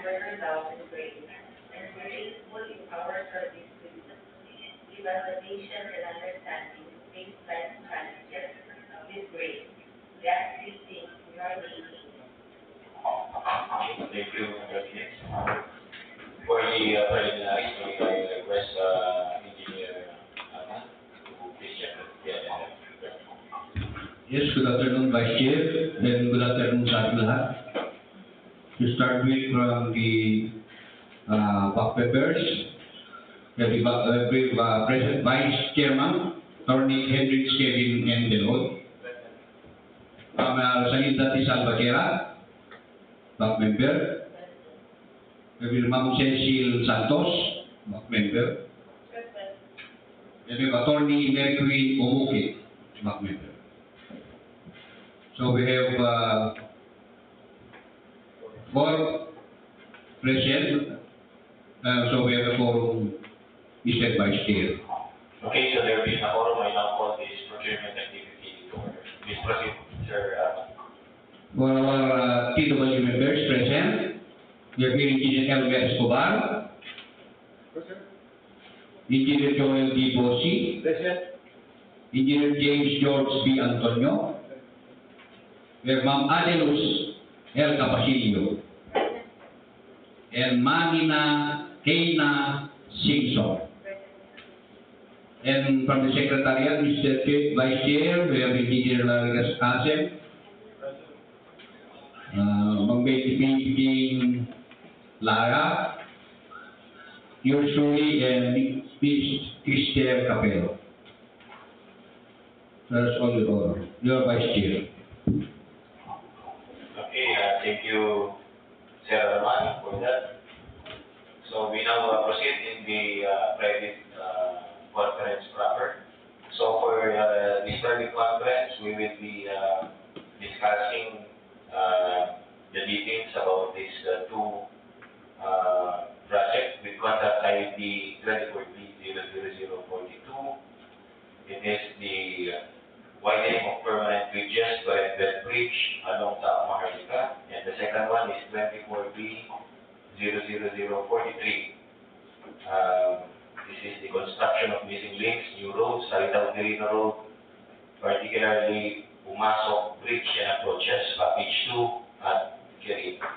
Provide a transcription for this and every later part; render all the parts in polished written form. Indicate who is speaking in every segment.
Speaker 1: further down in grade, and graceful in our service with give us the patience and understanding to face life challenges with grace. We ask these things in your name.
Speaker 2: Thank you, President. For the preliminaries, I request Engineer Anna to please check the agenda.
Speaker 3: Yes, good afternoon, Vice Chair, and good afternoon sa ating lahat. To start with from the back papers, the President Vice Chairman, Attorney Hendricks Kevin N. Delod, Salida T. Salvatierra, back member, Ma'am Cecil Santos, back member, and Attorney Mercury Omuke, back member. So we have 4 present. So we have a forum, Mr. Vice Chair.
Speaker 2: Okay, so there being a forum, I now call this procurement activity to order. Please proceed, Sir.
Speaker 3: For our TW members present, we have here Engineer Elmer Escobar, Engineer Joel D. Bossi, Engineer James George B. Antonio, we have Ma'am Adelus L. Capacillo, and Manina Keina Singson. And from the Secretariat, Mr. Vice Chair, we have Engineer Largas Kasem, Ma'am Betty King Lara, yours truly, and Ms. Christel Capello. That's all your order. Your Vice Chair.
Speaker 2: Okay, thank you, Sir Arman, for that. So we now proceed in the private conference proper. So for this private conference, we will be discussing the details about these 2 projects with contract ID 24B00042. It is the widening of permanent bridges, Baretbet Bridge along Daang, Maharlika, and the second one is 24B00043. This is the construction of missing links, new roads, Aritao-Quirino Road, particularly Umasok Bridge and approaches, package 2 at Quirino.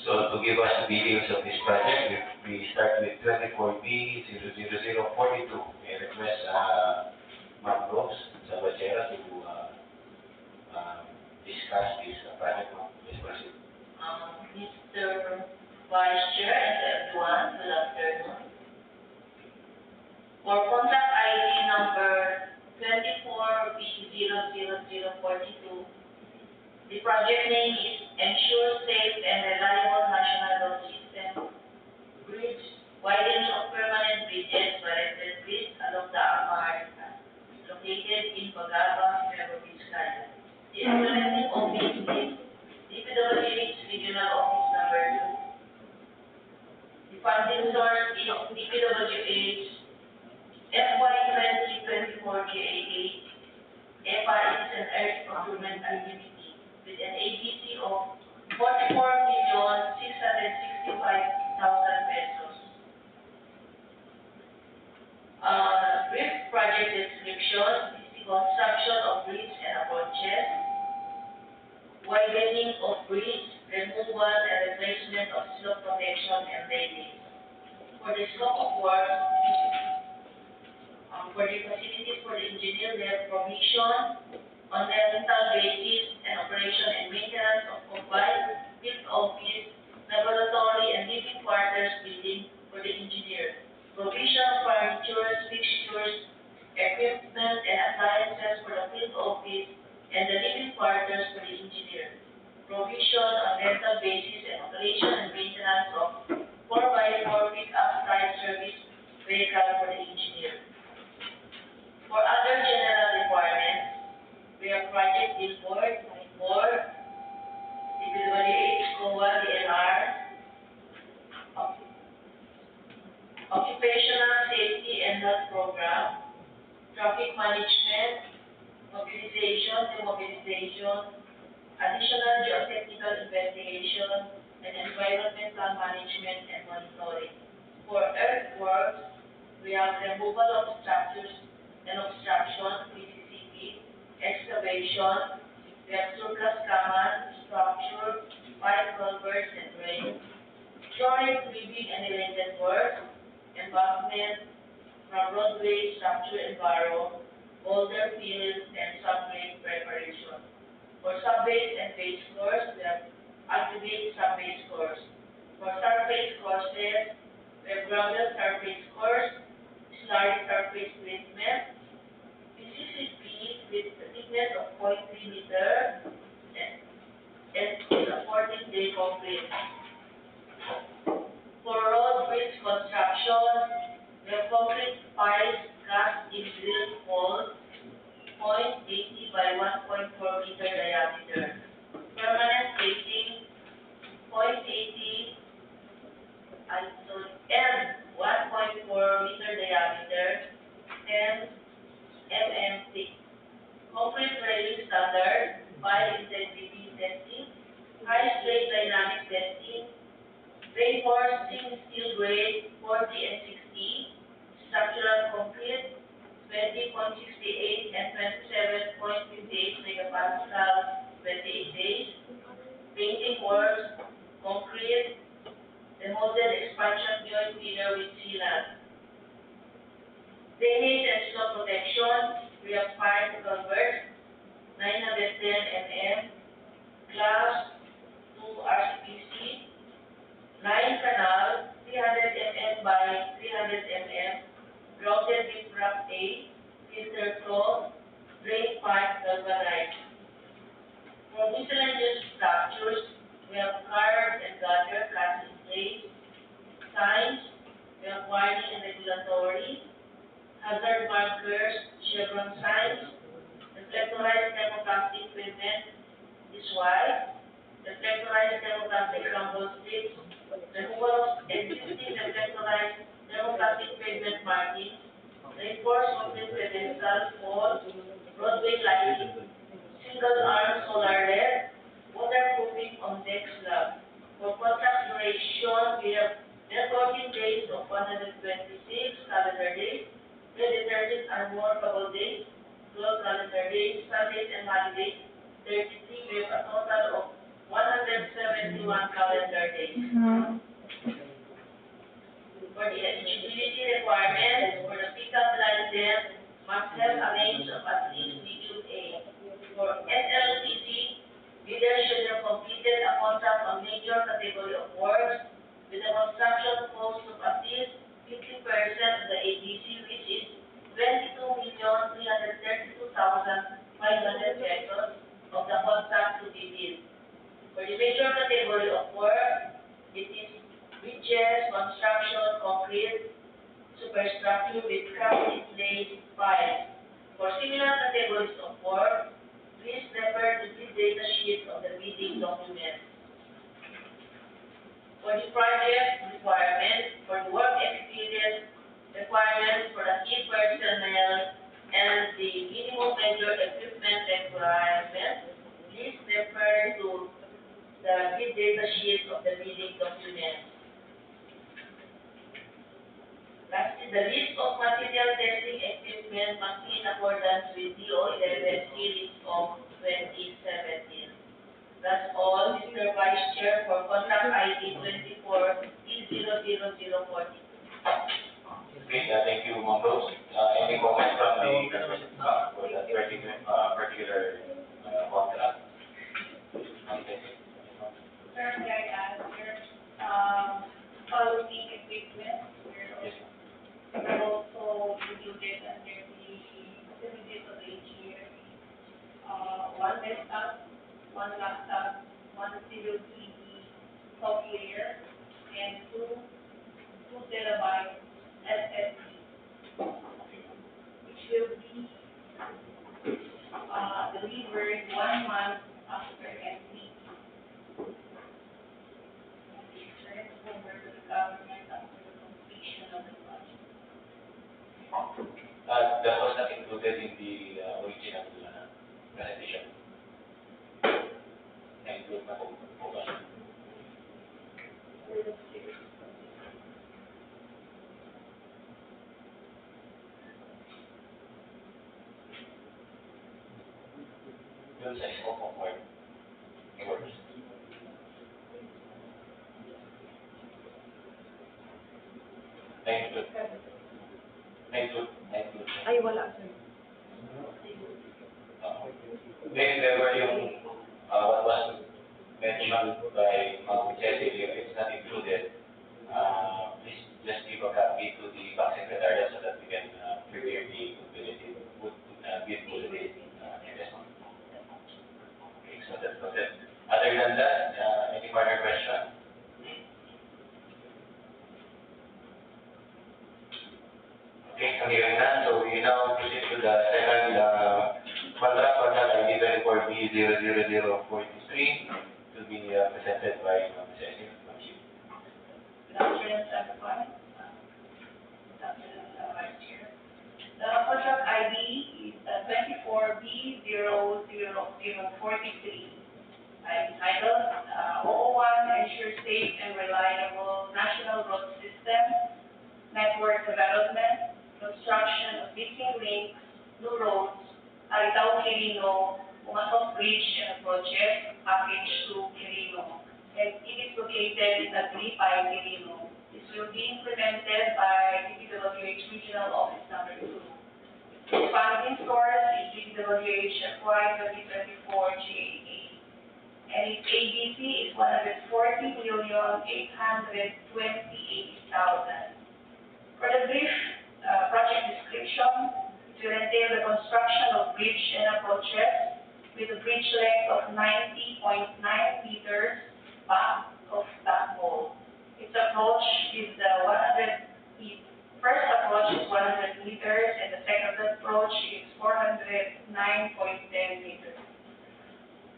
Speaker 2: So to give us the details of this project, we start with 24B00042. I request Ma'am Rose Salvatierra to discuss this project. Please proceed.
Speaker 1: Mr. Vice Chair and everyone, good afternoon. For contract ID number 24B00042, the project name is Ensure Safe and Reliable National Road System Bridge Widening of Permanent Bridges, Baretbet Bridge along the Maharlika, located in Pagaba, Nuevo Vizcaya. The implementing office is DPWH Regional Office number 2. The funding source is DPWH FY 2024 GA8. FI is an early procurement activity with an ABC of 44,665,000 pesos. Brief project description is the construction of bridge and approaches, widening of bridge, removal and replacement of slope protection and railings. For the scope of work, for the facilities for the engineer, they have provision on a rental basis and operation and maintenance of combined field office, laboratory, and living quarters building for the engineer. Provision of furniture, fixtures, equipment, and appliances for the field office and the living quarters for the engineer. Provision on rental basis and operation and maintenance of 4x4 pick-up type service vehicle for the engineer. For other general requirements, we have project billboard, board, DPWH, COA, DNR, occupational safety and health program, traffic management, mobilization, demobilization, additional geotechnical investigation, and environmental management and monitoring. For earthworks, we have removal of structures and obstruction, PCCP, excavation, we have surplus command, structure, pipe culverts and drains, shoring, ribbing and related works, embankment, from roadway, structure and barrow, boulder fields, and subgrade preparation. For subbase and base course, we have aggregate subbase course. For surface courses, we have gravel surface course, slurry surface treatment, PCCP with a thickness of 0.3 meter, and with a 14-day concrete. For road bridge construction, we have concrete piles cast in drilled holes, 0.80 by 1.4 meter diameter. Permanent casing, 0.80 and 1.4 meter diameter, 10 mm thick. Concrete railing standard, pile integrity testing, high straight dynamic testing, reinforcing steel grade 40 and 60, structural concrete 20.68 and 27.58 megapascal 28 days, painting works, concrete, the molded expansion joint filler with sealant. Drainage and snow protection, we have 5 culverts, 910 mm, class 2 RCPC, 9 canal, 300 mm by 300 mm, grouted with wrap A, filter flow, drain pipe galvanized. For miscellaneous structures, we have carved and gutter cast in place, signs, we have widening and regulatory, hazard markers, chevron signs, reflectorized thermoplastic pavement is white, reflectorized thermoplastic rumble strips, removal of existing reflectorized thermoplastic pavement markings, reinforced concrete pedestal, poles, roadway lighting, single-arm solar LED, waterproofing on deck slab. For contract duration, we have net working days of 126 calendar days, credit 13 and more workable days, 12 calendar days, Sundays and holidays, 33, we have a total of 171 calendar days. For the eligibility requirements, for the pickup license, must have a range of at least medium A. For SLTC, bidders should have completed a contract on major category of works with a construction cost of at least 50% of the ABC, which is 22,332,500 pesos of the contract to be bid. For the major category of work, it is bridges, construction, concrete, superstructure with craft-in-place piles. For similar categories of work, please refer to the data sheet of the bidding document. For the project requirements, for the work experience requirements for the key personnel and the minimum major equipment requirements, please refer to the bid data sheet of the bidding document. Lastly, the list of material testing equipment must be in accordance with DO11 series of 2017. That's all, Mr. Vice Chair, for contract ID 24E00040.
Speaker 2: Okay, thank you, Ma'am Rose. Any comments from the representative for that particular contract?
Speaker 4: Currently, I answer, following equipment,
Speaker 2: Yes.
Speaker 4: are also included under the facilities of the engineer. One desktop, one laptop, one civil 3D software, and two terabyte SSD, which will be delivered 1 month after entry. And the insurance over to the government after the completion of the project.
Speaker 2: That was not included in the original presentation. Include na po ba? dun sa scope of work. Works.
Speaker 4: Ay, wala, sir.
Speaker 2: Then there were yung, what was mentioned by Jesse, if it's not included, please just give a copy to the back secretariat so that we can prepare the ability to put, give bulletin, investment. Okay, so that's it. Other than that, any further question? Okay, so hearing none, so we now proceed to the second contract ID 24B00043 to be presented by Ms. Cecil.
Speaker 1: Good afternoon, everyone. Good afternoon, Vice Chair. The contract ID is 24B00043. Entitled 001 Ensure Safe and Reliable National Road System, Network Development, Construction of Missing Links, New Roads, Aritao-Quirino, Umasok Bridge and Project, Package 2, Quirino, and it is located in Agripay, Quirino. This will be implemented by DPWH Regional Office Number 2. The funding source is DPWH FY 2024 GAA, and its ABC is 140,828,000. For the brief project description, it will entail the construction of bridge and approaches with a bridge length of 90.9 meters back of that wall. Its approach is the first approach is 100 meters and the second approach is 409.10 meters.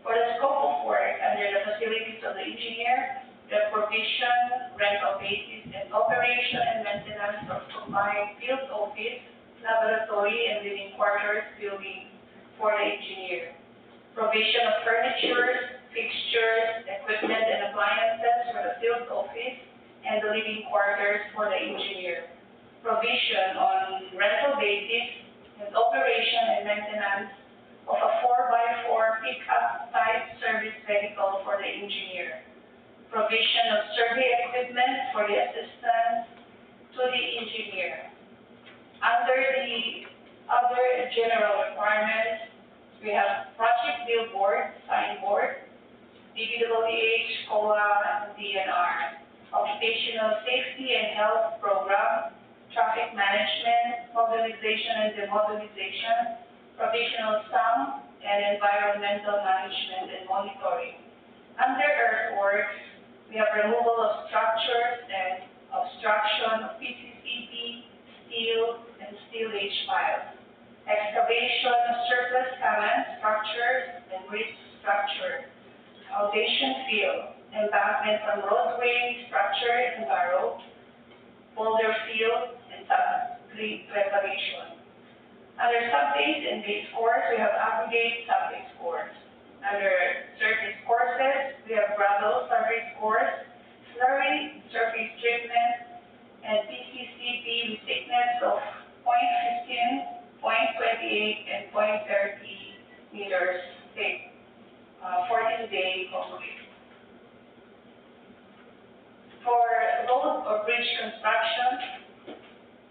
Speaker 1: For the scope of work under the facilities of the engineer, the provision, rental basis, and operation and maintenance of combined field office, laboratory, and living quarters building for the engineer. Provision of furniture, fixtures, equipment, and appliances for the field office and the living quarters for the engineer. Provision on rental basis and operation and maintenance of a 4x4 pickup type service vehicle for the engineer. Provision of survey equipment for the assistant to the engineer. Under the other general requirements, we have project billboard, signboard, DPWH, COA, and DNR, occupational safety and health program, traffic management, mobilization and demobilization, provisional sum, and environmental management and monitoring. Under earthworks, we have removal of structures and obstruction of PCCP, steel, and steel H piles. Excavation of surplus common structures and bridge structure. Foundation fill, embankment from roadway structure and barrow, boulder fill, and sub-grade preparation. Under sub-base and base course, we have aggregate sub-base course. Under surface courses, we have gravel surface course, slurry surface treatment, and PCCP with thickness of 0.15, 0.28, and 0.30 meters thick, 14-day concrete. For road or bridge construction,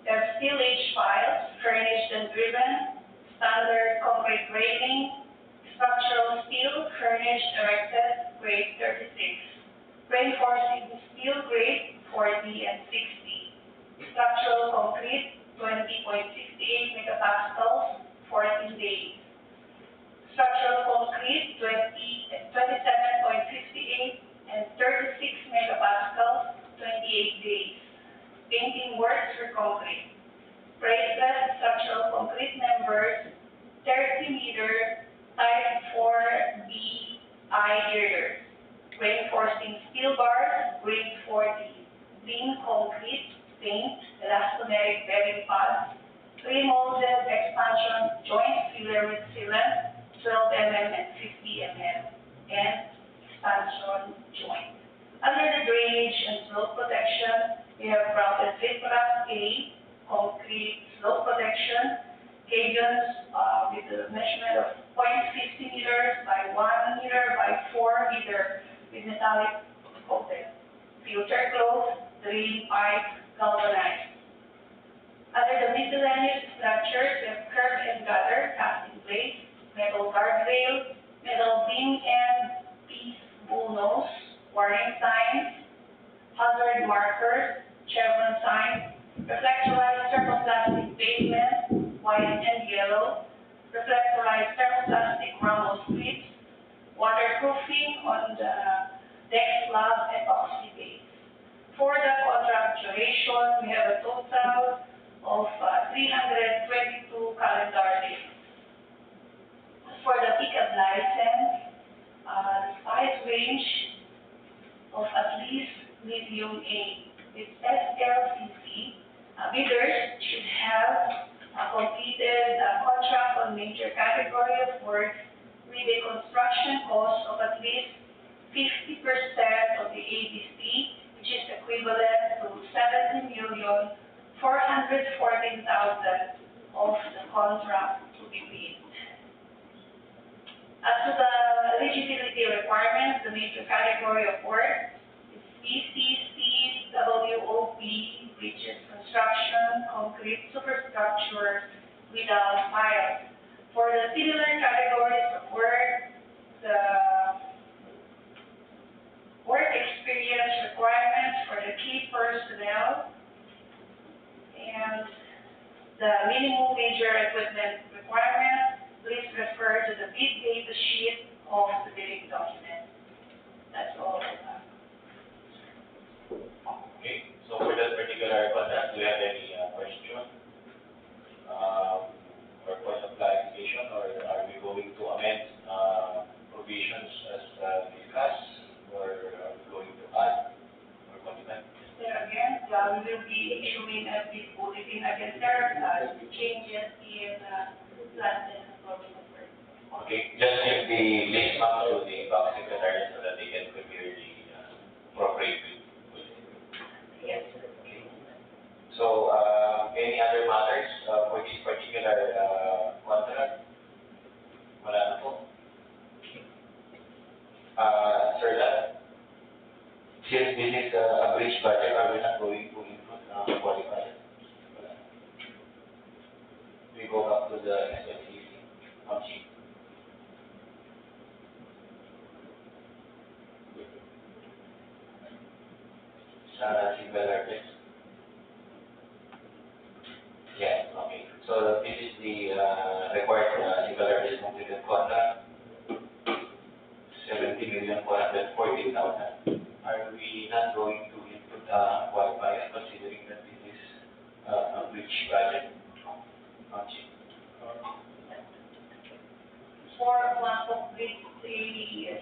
Speaker 1: there are steel H piles, furnished and driven, standard concrete grading, structural steel, furnished, erected, grade 36. Reinforcing steel grade 40 and 60. Structural concrete 20.68 megapascals, 14 days. Structural concrete 27.58 and 36 megapascals, 28 days. Painting works for concrete. Bracelet structural concrete members, 30 meter type 4BI girders. Reinforcing steel bars, grade 40. Lean concrete, paint, elastomeric bearing pads, pre-molded expansion joint filler with sealant, 12 mm and 50 mm, and expansion joint. Under the drainage and slope protection, we have grouted Viprac A, concrete slope protection, cavions with a measurement of 0.50 meters by
Speaker 4: bidder with metallic coated, filter closed, drain pipe, galvanized. Under the miscellaneous structures, we have curb and gutter, cast in place, metal guardrail, metal beam and piece bullnose, warning signs, hazard markers, chevron signs, reflectorized thermoplastic pavement, white and yellow, reflectorized thermoplastic rumble strips, waterproofing on the deck slab and epoxy base. For the contract duration, we have a total of 322 calendar days. For the pickup license, the size range of at least medium A. With SLCC, bidders should have completed a contract on major category of work with a construction cost of at least 50% of the ABC, which is equivalent to 70,414,000 of the contract to be paid. As to the eligibility requirements, the major category of work is PCCWOP, bridges, construction, concrete superstructure without piles. For the similar categories of work, the work experience requirements for the key personnel and the minimum major equipment requirements, please refer to the bid data sheet of the bidding document. That's all.
Speaker 2: Okay, so for that particular contract, do you have any question? Or point of clarification, or are we going to amend provisions as discussed, or are we going to add or modify?
Speaker 4: There again, we will be issuing a bid bulletin against their changes in plans and program of work.
Speaker 2: Okay, just give the list up to the box secretary so that they can prepare the appropriate bid.
Speaker 4: Yes.
Speaker 2: Okay. So, any other matters for this particular contract? Wala na po. Sir, since this is a bridge project, are we not going to include qualifiers? We go back to the SLCC. Okay. Single artist. Yes, okay. So this is the required single artist completed contract. 70,414,000. Are we not going to include qualifier considering that this is a bridge project? Okay.
Speaker 4: For Umasok, the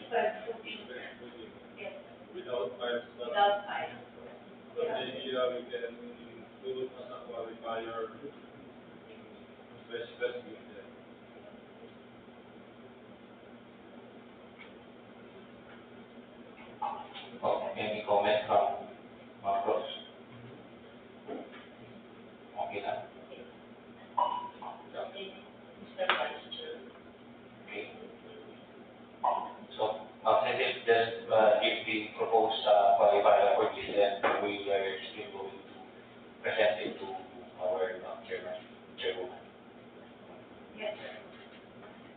Speaker 4: square footage. Yes.
Speaker 5: Without pipes, but
Speaker 4: Without pipe.
Speaker 5: maybe we can include as a qualifier specific there.
Speaker 2: Oh, any comment from Marcos? Okay na?
Speaker 1: Okay, Mr. Vice Chair.
Speaker 2: Okay. So, since it just give the proposed qualifier for this, then we are still going to present it to our chairwoman.
Speaker 4: Yes, sir.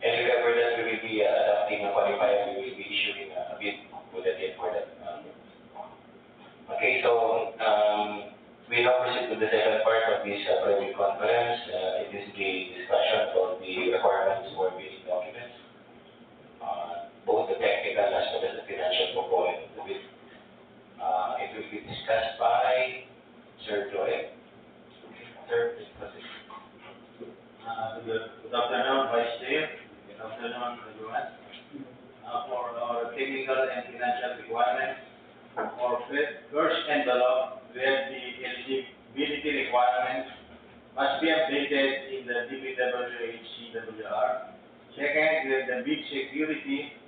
Speaker 2: And if ever that we will be adopting a qualifier, we will be issuing a bid with a date for that. Okay, so we now proceed to the second part of this private conference. It is the discussion about the requirements for bidding documents, both the technical as well as the financial component of the bid. It will be discussed by Sir Joel. Okay, sir, please proceed.
Speaker 6: Good afternoon, Vice Chair. Good afternoon, everyone. For our technical and financial requirements, for first envelope, where the eligibility requirements must be updated in the DPWH-CWR. Second, we have the bid security.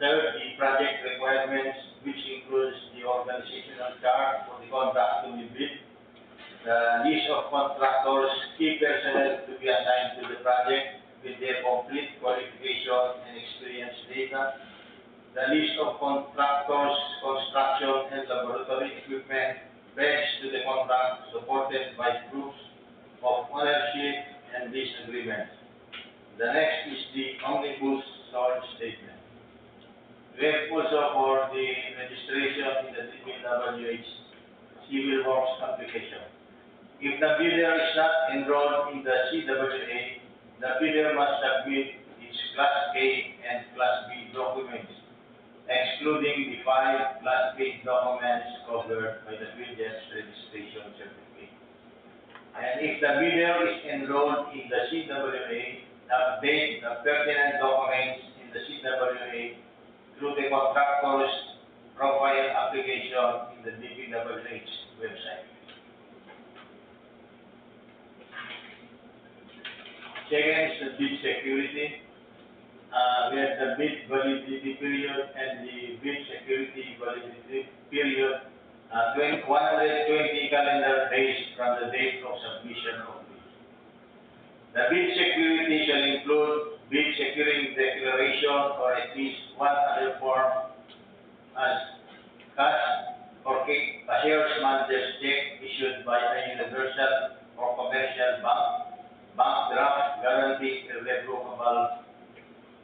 Speaker 6: Third, the project requirements, which includes the organizational chart for the contract to be bid, the list of contractors, key personnel to be assigned to the project with their complete qualification and experience data, the list of contractors, construction, and laboratory equipment pledged to the contract supported by proofs of ownership and lease agreements. The next is the omnibus sort statement. We have also for the registration in the DPWH Civil Works application. If the bidder is not enrolled in the CWA, the bidder must submit its Class A and Class B documents, excluding the 5 Class A documents covered by the bidder's registration certificate. And if the bidder is enrolled in the CWA, update the pertinent documents in the CWA through the contractor's profile application in the DPWH website. Second is the bid security. We have the bid validity period and the bid security validity period, 120 calendar days from the date of submission of bid. The bid security shall include bid securing declaration or at least one other form as cash or cashier's manager's check issued by a universal or commercial bank draft guarantee irrevocable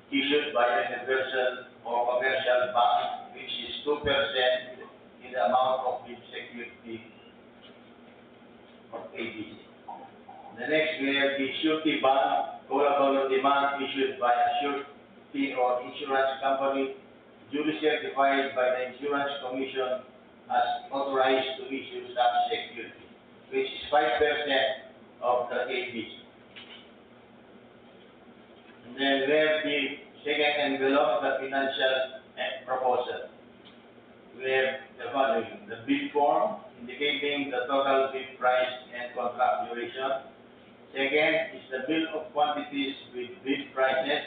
Speaker 6: issued by a universal or commercial bank, which is 2% in the amount of bid security of ABC. The next we have the surety bond, callable demand issued by a surety or insurance company duly certified by the Insurance Commission as authorized to issue such security, which is 5% of the ABC. And then we have the second envelope, the financial proposal. We have the following: the bid form indicating the total bid price and contract duration. Second is the bill of quantities with bid prices.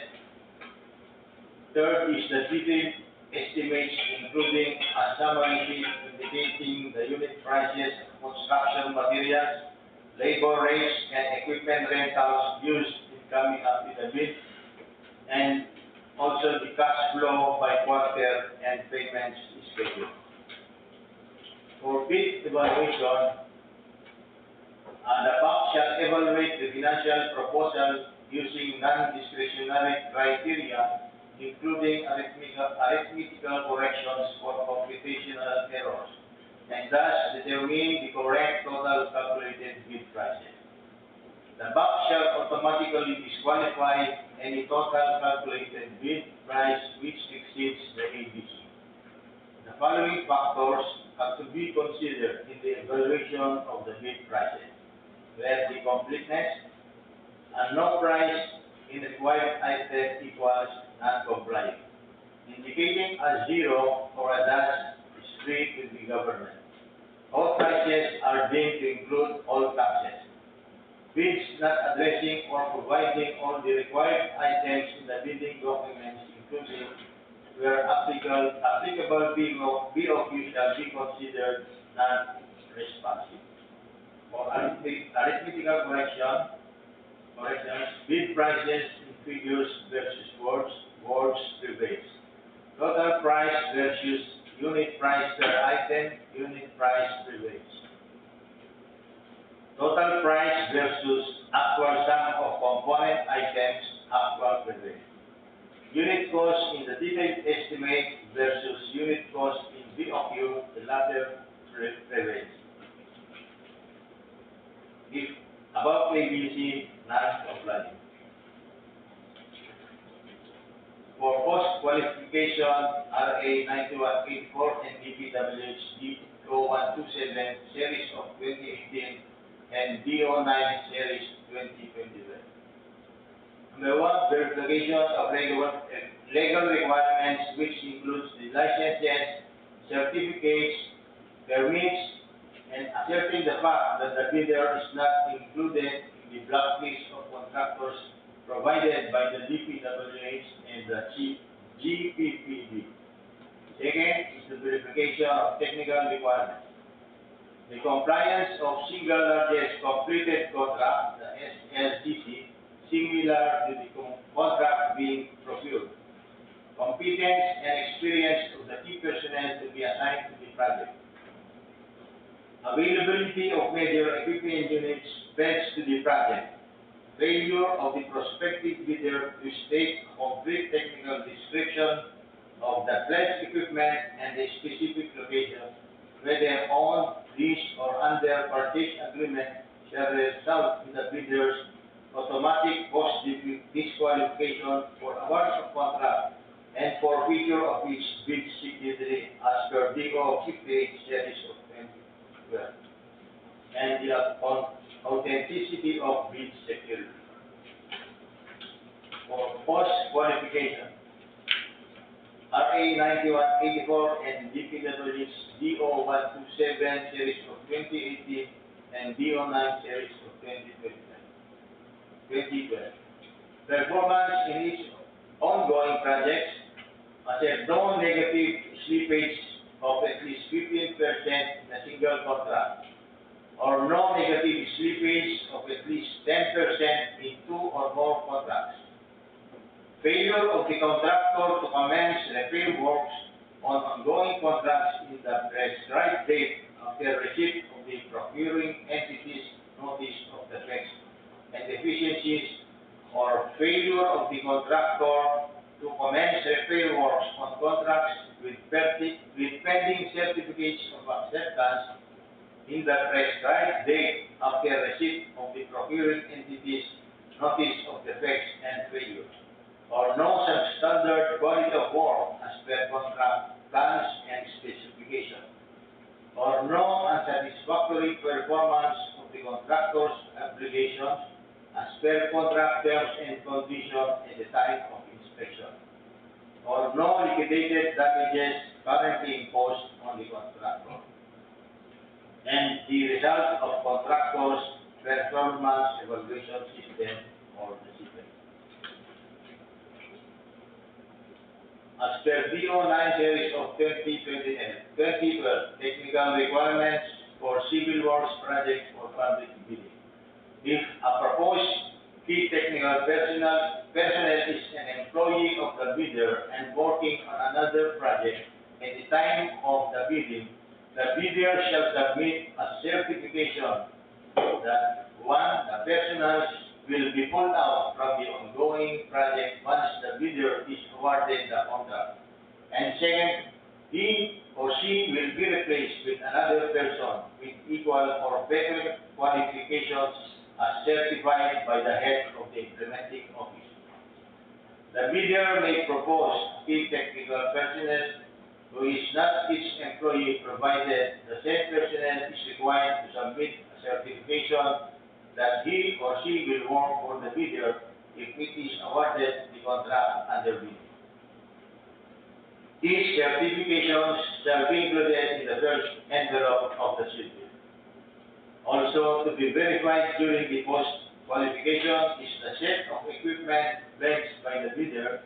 Speaker 6: Third is the detailed estimates including a summary sheet indicating the unit prices of construction materials, labor rates, and equipment rentals used in coming up with the bid, and also the cash flow by quarter and payments schedule. For bid evaluation, the bank shall evaluate the financial proposal using non-discretionary criteria, including arithmetical corrections or computational errors, and thus determine the correct total calculated bid prices. The bank shall automatically disqualify any total calculated bid price which exceeds the ABC. The following factors have to be considered in the evaluation of the bid prices: we have the completeness, and no price in the required item equals non-compliant. Indicating a 0 or a dash is free with the government. All prices are deemed to include all taxes. Bids not addressing or providing all the required items in the bidding documents, including where applicable BOQ shall be considered non-responsive. For arithmetical corrections, bid prices in figures versus words prevails. Total price versus unit price per item, unit price prevails. Total price versus actual sum of component items, actual prevails. Unit cost in the detailed estimate versus unit cost in BOQ, the latter prevails. If above ABC, non-compliant. For post qualification, RA 9184 and DPWH 0127 series of 2018 and DO9 series 2021. Number 1, verification of legal requirements, which includes the licenses, certificates, permits, and asserting the fact that the bidder is not included in the blacklist of contractors provided by the DPWH and the GPPB. Second is the verification of technical requirements. The compliance of single largest completed contract, the SLCC, similar to the contract being procured. competence, and experience of the key personnel to be assigned to the project. Availability of major equipment units fetched to the project. Failure of the prospective bidder to state a complete technical description of the pledged equipment and the specific location, whether owned, leased, or under purchase agreement, shall result in the bidder's automatic post-disqualification for award of contract and forfeiture of each bid security as per DO 58 series of 2012, and the authenticity of bid security. For post-qualification, RA 9184 and DPW's DO 127 series of 2018 and DO 9 series of 2012. Performance in each ongoing projects has no negative slippage of at least 15% in a single contract, or no negative slippage of at least 10% in 2 or more contracts. Failure of the contractor to commence repair works on ongoing contracts in the prescribed date after receipt of the procuring entity's notice of defects and deficiencies, or failure of the contractor to commence repair works on contracts with pending certificates of acceptance in the prescribed date after receipt of the procuring entity's notice of defects and failures, or no substandard quality of work as per contract plans and specification, or no unsatisfactory performance of the contractor's obligations as per contract terms and conditions at the time of inspection, or no liquidated damages currently imposed on the contractor, and the result of contractor's performance evaluation system or the system. As per DO 9 series of 2012, technical requirements for civil works projects for public bidding. If a proposed key technical personnel is an employee of the bidder and working on another project at the time of the bidding, the bidder shall submit a certification that 1. The personnel will be pulled out from the ongoing project once the bidder is awarded the contract, and 2. He or she will be replaced with another person with equal or better qualifications as certified by the head of the implementing office. The bidder may propose key technical personnel who is not its employee, provided the said personnel is required to submit a certification that he or she will work for the bidder if it is awarded the contract under bidding. These certifications shall be included in the first envelope of the seal. Also, to be verified during the post-qualification is the set of equipment pledged by the bidder.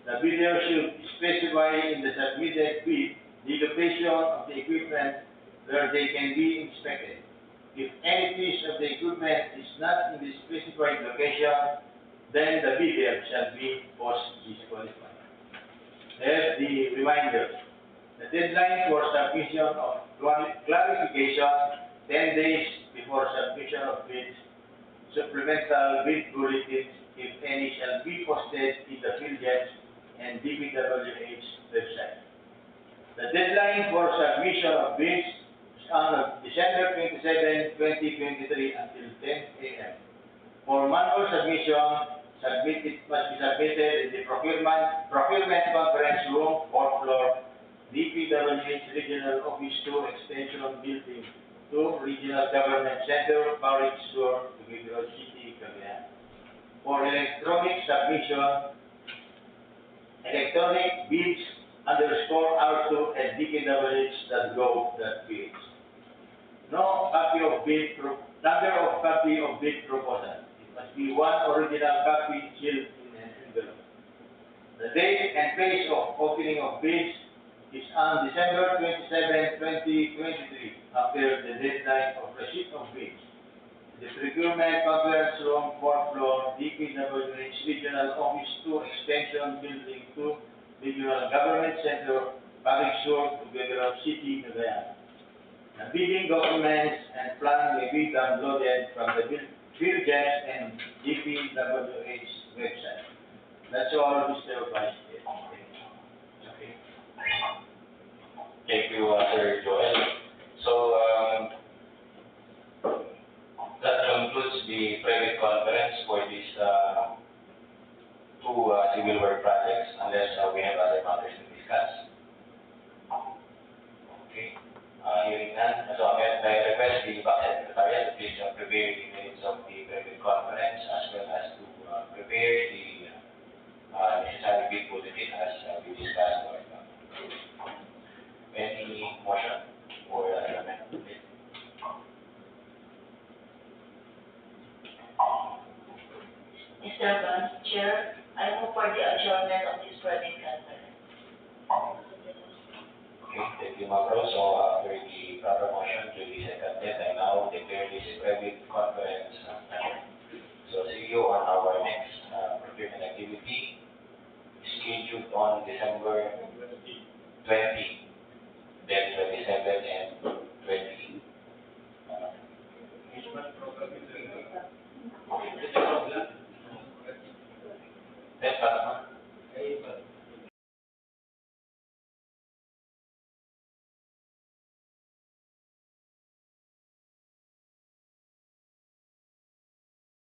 Speaker 6: The bidder should specify in the submitted bid the location of the equipment where they can be inspected. If any piece of the equipment is not in the specified location, then the bidder shall be post-disqualified. As the reminder, the deadline for submission of clarification 10 days before submission of bids, supplemental bid bulletins, if any, shall be posted in the Philjet and DPWH website. The deadline for submission of bids is on December 27, 2023 until 10 a.m. For manual submission, must be submitted in the Procurement Conference Room, 4th floor, DPWH Regional Office 2 Extension Building 2, Regional Government Center, Parish Store, Tuguegarao City, Cagayan. For electronic submission, electronic bids _R2 at dpwh.gov.ph. Number of copy of bid proposal. It must be one original copy sealed in an envelope. The date and place of opening of bids is on December 27, 2023, after the deadline of receipt of bids. The Procurement Conference Room, 4th floor, DPWH Regional Office 2 Extension Building 2, Regional Government Center, Public Source, Federal City, Cagayan. The bidding documents and plan may be downloaded from the Billgems and DPWH website. That's all, Mr. Vice Chair.
Speaker 2: Okay. Thank you, Sir Joel. So, that concludes the private conference for these two civil work projects, unless we have other matters to discuss. Okay. Hearing none, so I request the Back Secretariat to please prepare the minutes of the private conference as well as to prepare the necessary bid bulletin as we discussed right now. Any motion or amendment?
Speaker 1: Mr. Vice Chair, I move for the adjournment of this private conference.
Speaker 2: Okay, thank you, Ma'am Rose. So after the proper motion duly seconded, I now declare this private conference adjourned. So see you on our next procurement activity scheduled on December 20.